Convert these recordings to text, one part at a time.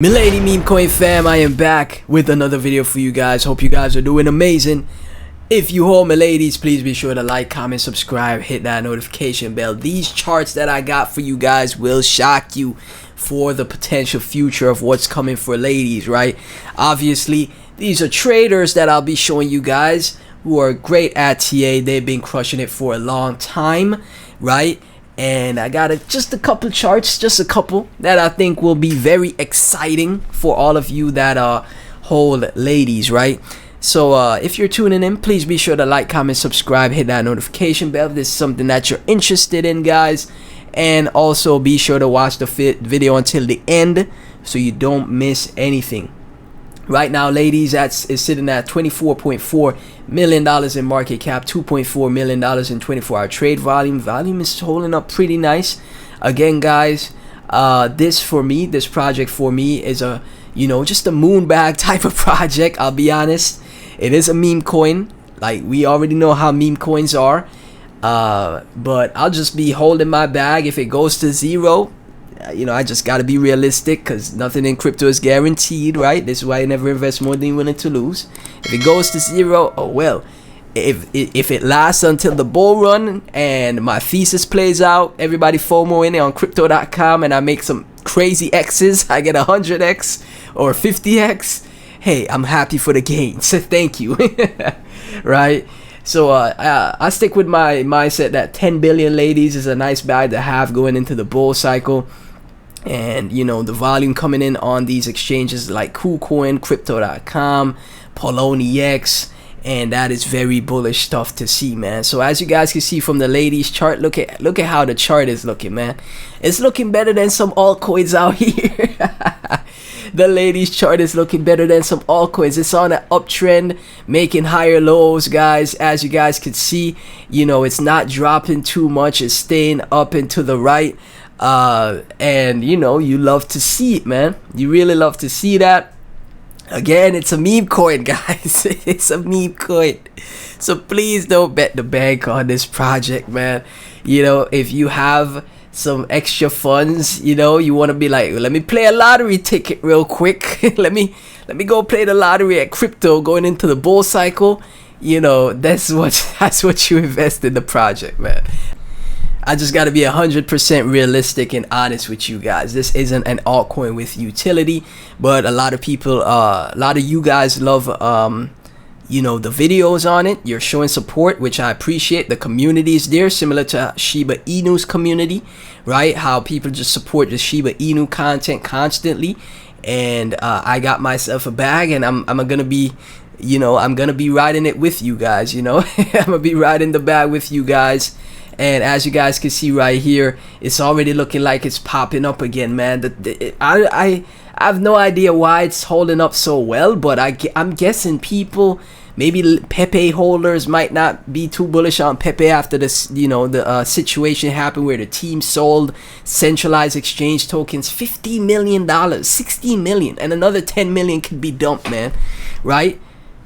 Milady Memecoin fam, I am back with another video for you guys. Hope you guys are doing amazing. If you hold Miladies, please be sure to like, comment, subscribe, hit that notification bell. These charts that I got for you guys will shock you for the potential future of what's coming for ladies, right? Obviously, these are traders that I'll be showing you guys who are great at TA. They've been crushing it for a long time, right? And I got just a couple charts, just a couple that I think will be very exciting for all of you that hold ladies, right? So if you're tuning in, please be sure to like, comment, subscribe, hit that notification bell if this is something that you're interested in, guys. And also be sure to watch the video until the end so you don't miss anything. Right now, ladies, is sitting at $24.4 million in market cap, $2.4 million in 24-hour trade volume. Volume is holding up pretty nice. Again, guys, this project for me is a, just a moon bag type of project. I'll be honest. It is a meme coin. Like, we already know how meme coins are. But I'll just be holding my bag. If it goes to zero, I just got to be realistic because nothing in crypto is guaranteed, right? This is why I never invest more than you're willing to lose. If it goes to zero, oh well. If it lasts until the bull run and my thesis plays out, everybody FOMO in it on crypto.com and I make some crazy X's, I get 100x or 50x, hey, I'm happy for the gains. Thank you. Right? So I stick with my mindset that 10 billion ladies is a nice bag to have going into the bull cycle. And the volume coming in on these exchanges like KuCoin, crypto.com, Poloniex, and that is very bullish stuff to see, man. So as you guys can see from the ladies chart, look at how the chart is looking, man. It's looking better than some altcoins out here. The ladies chart is looking better than some altcoins. It's on an uptrend, making higher lows, guys. As you guys can see, it's not dropping too much. It's staying up and to the right. And you love to see it, man. You really love to see that. Again, it's a meme coin, guys. It's a meme coin. So please don't bet the bank on this project, man. If you have some extra funds, you want to be like, let me play a lottery ticket real quick. let me go play the lottery at crypto going into the bull cycle. That's what you invest in the project, man. I just got to be 100% realistic and honest with you guys. This isn't an altcoin with utility, but a lot of people, a lot of you guys love, the videos on it. You're showing support, which I appreciate. The community is there, similar to Shiba Inu's community, right? How people just support the Shiba Inu content constantly. And I got myself a bag, and I'm gonna be, I'm gonna be riding it with you guys. I'm gonna be riding the bag with you guys. And as you guys can see right here, it's already looking like it's popping up again, man. I have no idea why it's holding up so well, but I'm guessing people, maybe Pepe holders, might not be too bullish on Pepe after this, the situation happened where the team sold centralized exchange tokens, $50 million, 16 million, and another 10 million could be dumped, man, right?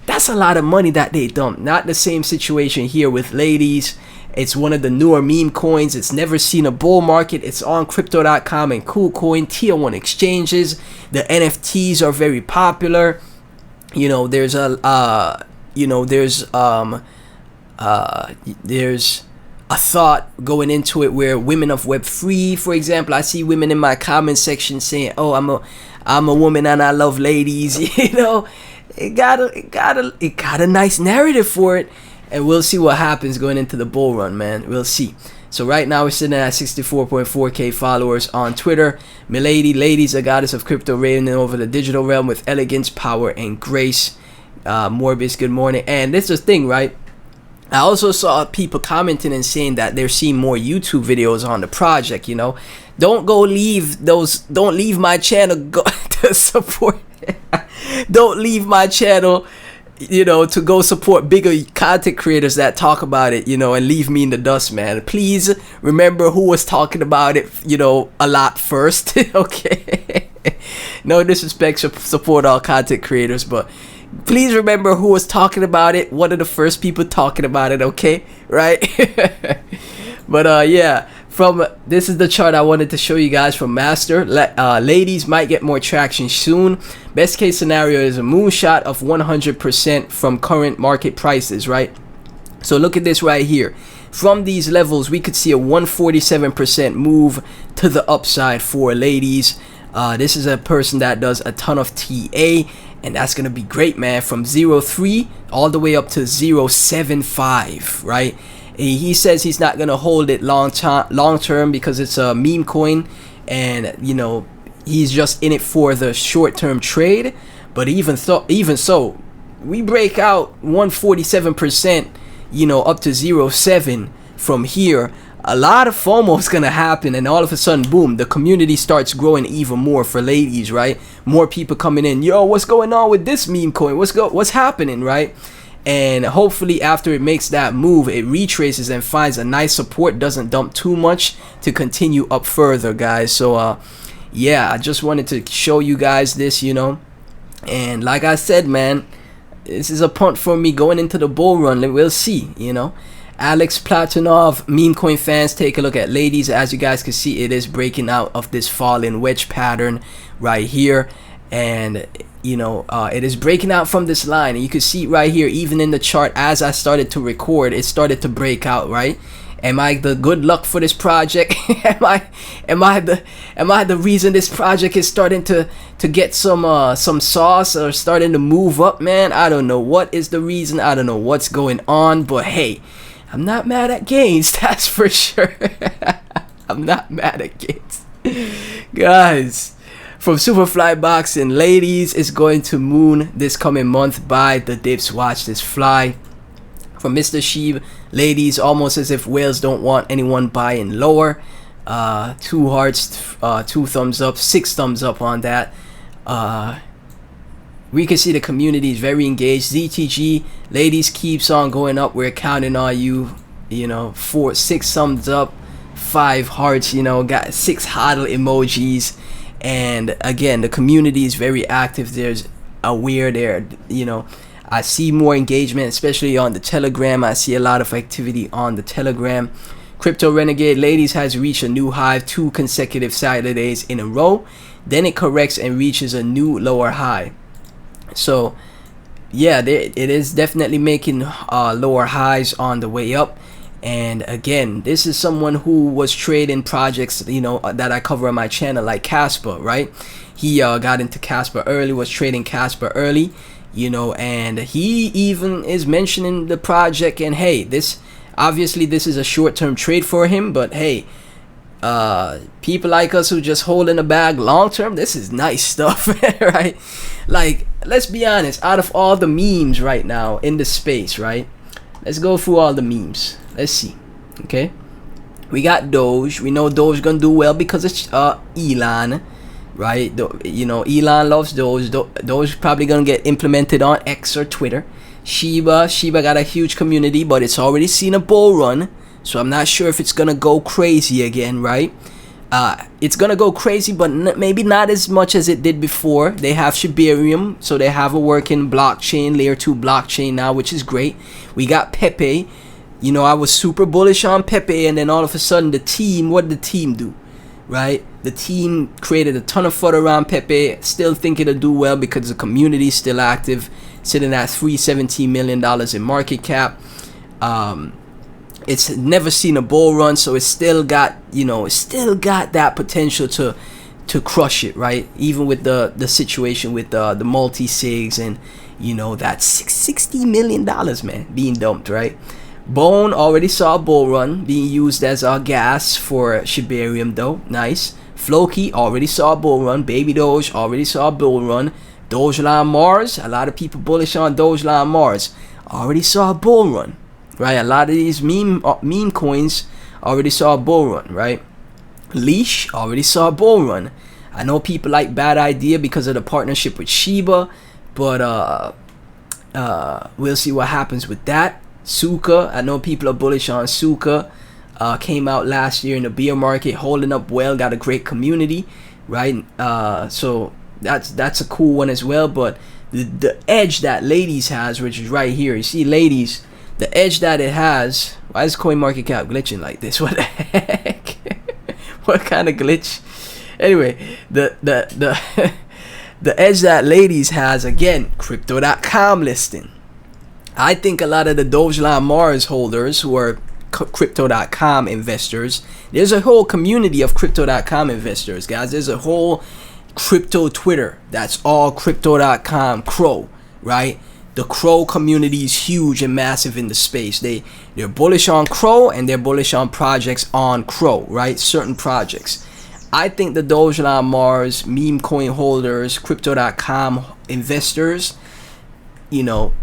That's a lot of money that they dumped. Not the same situation here with ladies. It's one of the newer meme coins. It's never seen a bull market. It's on crypto.com and KuCoin, tier 1 exchanges. The NFTs are very popular. There's a there's a thought going into it where women of Web3, for example, I see women in my comment section saying, "Oh, I'm a woman and I love ladies." It got a nice narrative for it. And we'll see what happens going into the bull run, man. We'll see. So right now we're sitting at 64.4k followers on Twitter. Milady, ladies, a goddess of crypto, reigning over the digital realm with elegance, power, and grace. Morbius, good morning. And this is the thing, right? I also saw people commenting and saying that they're seeing more YouTube videos on the project. Don't leave my channel to support. Don't leave my channel, to go support bigger content creators that talk about it, and leave me in the dust, man. Please remember who was talking about it, a lot first. Okay. No disrespect, support all content creators, but please remember who was talking about it. One of the first people talking about it, okay? Right? But yeah, from this is the chart I wanted to show you guys from Master. Ladies might get more traction soon. Best case scenario is a moonshot of 100% from current market prices, right? So look at this right here. From these levels, we could see a 147% move to the upside for ladies. This is a person that does a ton of TA, and that's gonna be great, man. From 0.3 all the way up to 0.75, right? He says he's not gonna hold it long term because it's a meme coin, and you know, he's just in it for the short-term trade. But even so, we break out 147%, you know, up to 0.7 from here. A lot of FOMO is gonna happen, and all of a sudden, boom, the community starts growing even more for ladies, right? More people coming in. Yo, what's going on with this meme coin? What's happening, right? And hopefully after it makes that move, it retraces and finds a nice support, doesn't dump too much to continue up further, guys. So yeah, I just wanted to show you guys this, you know. And like I said, man, this is a punt for me going into the bull run. We'll see, you know. Alex Platonov, meme coin fans, take a look at ladies. As you guys can see, it is breaking out of this falling wedge pattern right here, and you know, it is breaking out from this line, and you can see right here, even in the chart, as I started to record, it started to break out, right? Am I the good luck for this project? am I the reason this project is starting to get some sauce or starting to move up, man? I don't know what is the reason. I don't know what's going on, but hey, I'm not mad at gains, that's for sure. I'm not mad at gains. Guys, from Superfly Boxing, ladies is going to moon this coming month. Buy the dips, watch this fly. From Mr. Sheeb, ladies, almost as if whales don't want anyone buying lower. 2 hearts, 2 thumbs up, 6 thumbs up on that. We can see the community is very engaged. ZTG, ladies, keeps on going up. We're counting on you. You know, 6 thumbs up, 5 hearts. You know, got 6 hodl emojis. And again, the community is very active. There's a weird there. You know, I see more engagement, especially on the Telegram. I see a lot of activity on the Telegram. Crypto Renegade, ladies, has reached a new high 2 consecutive Saturdays in a row. Then it corrects and reaches a new lower high. So yeah, it is definitely making lower highs on the way up. And again, this is someone who was trading projects, you know, that I cover on my channel, like Casper, right? He got into Casper early, was trading Casper early, you know, and he even is mentioning the project. And hey, this obviously this is a short-term trade for him, but hey, people like us who just hold in the bag long term, this is nice stuff. Right? Like, let's be honest, out of all the memes right now in the space, right, let's go through all the memes. Let's see. Okay, we got Doge. We know Doge gonna do well because it's Elon, right? You know, Elon loves Doge. Doge probably gonna get implemented on X or Twitter. Shiba got a huge community, but it's already seen a bull run, so I'm not sure if it's gonna go crazy again, right? It's gonna go crazy, but maybe not as much as it did before. They have Shibarium, so they have a working blockchain, layer 2 blockchain now, which is great. We got Pepe. You know, I was super bullish on Pepe, and then all of a sudden the team, what did the team do, right? The team created a ton of FUD around Pepe. Still think it'll do well because the community is still active, sitting at $317 million in market cap. It's never seen a bull run, so it's still got, you know, it's still got that potential to crush it, right? Even with the situation with the multi-sigs and, you know, that $60 million, man, being dumped, right? Bone already saw a bull run being used as gas for Shibarium, though. Nice. Floki already saw a bull run. Baby Doge already saw a bull run. Dogecoin Mars, a lot of people bullish on Dogecoin Mars, already saw a bull run, right? A lot of these meme coins already saw a bull run, right? Leash already saw a bull run. I know people like Bad Idea because of the partnership with Shiba, but we'll see what happens with that. Suka, I know people are bullish on Suka. Came out last year in the bear market, holding up well, got a great community, right? So that's a cool one as well. But the edge that ladies has, which is right here, you see ladies, the edge that it has. Why is CoinMarketCap glitching like this? What the heck? What kind of glitch? Anyway, the the edge that Ladies has, again, crypto.com listing. I think a lot of the dogecoin Mars holders who are crypto.com investors, there's a whole community of crypto.com investors, guys. There's a whole crypto Twitter that's all crypto.com crow, right? The crow community is huge and massive in the space. They're bullish on crow, and they're bullish on projects on crow, right? Certain projects. I think the dogecoin Mars meme coin holders, crypto.com investors, you know,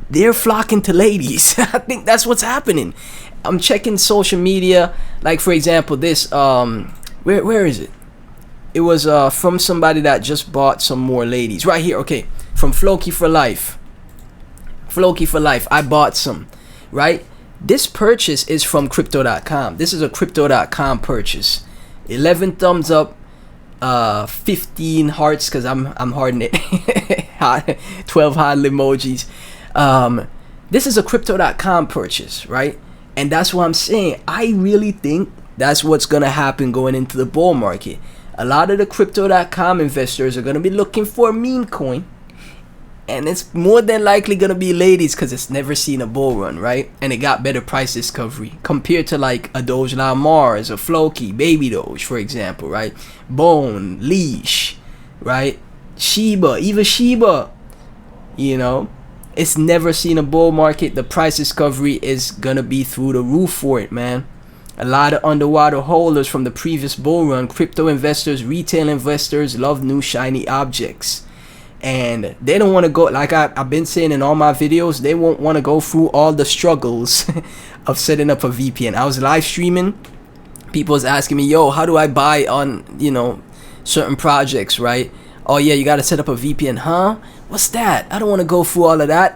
they're flocking to Ladies. I think that's what's happening. I'm checking social media, like for example this where is it? It was from somebody that just bought some more Ladies right here. Okay, from Floki for Life. Floki for Life, I bought some, right? This purchase is from crypto.com. This is a crypto.com purchase. 11 thumbs up, 15 hearts because I'm harding it. 12 hot emojis. This is a crypto.com purchase, right? And that's what I'm saying. I really think that's what's going to happen going into the bull market. A lot of the crypto.com investors are going to be looking for a meme coin. And it's more than likely going to be Ladies because it's never seen a bull run, right? And it got better price discovery compared to like a dogecoin Mars, a Floki, Baby Doge, for example, right? Bone, Leash, right? Shiba, even Shiba, you know? It's never seen a bull market. The price discovery is gonna be through the roof for it, man. A lot of underwater holders from the previous bull run, crypto investors, retail investors love new shiny objects. And they don't want to go, like I've been saying in all my videos, they won't want to go through all the struggles of setting up a VPN. I was live streaming. People was asking me, yo, how do I buy on, you know, certain projects, right? Oh yeah, you got to set up a VPN, huh? What's that? I don't want to go through all of that.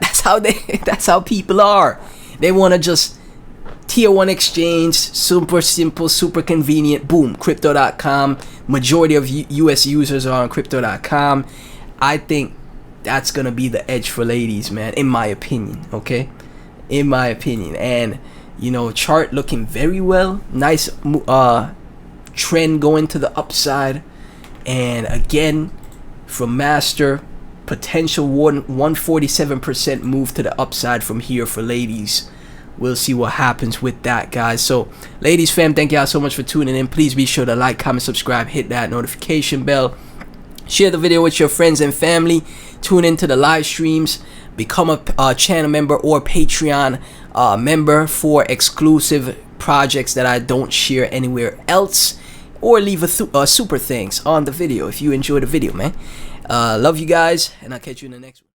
That's how people are. They want to just tier 1 exchange, super simple, super convenient. Boom, crypto.com. Majority of US users are on crypto.com. I think that's going to be the edge for Ladies, man, in my opinion, okay? In my opinion. And, you know, chart looking very well. Nice trend going to the upside. And again, from Master, potential 147% move to the upside from here for Ladies. We'll see what happens with that, guys. So, Ladies fam, thank y'all so much for tuning in. Please be sure to like, comment, subscribe, hit that notification bell. Share the video with your friends and family. Tune into the live streams. Become a channel member or Patreon member for exclusive projects that I don't share anywhere else. Or leave a super thanks on the video if you enjoyed the video, man. Love you guys, and I'll catch you in the next one.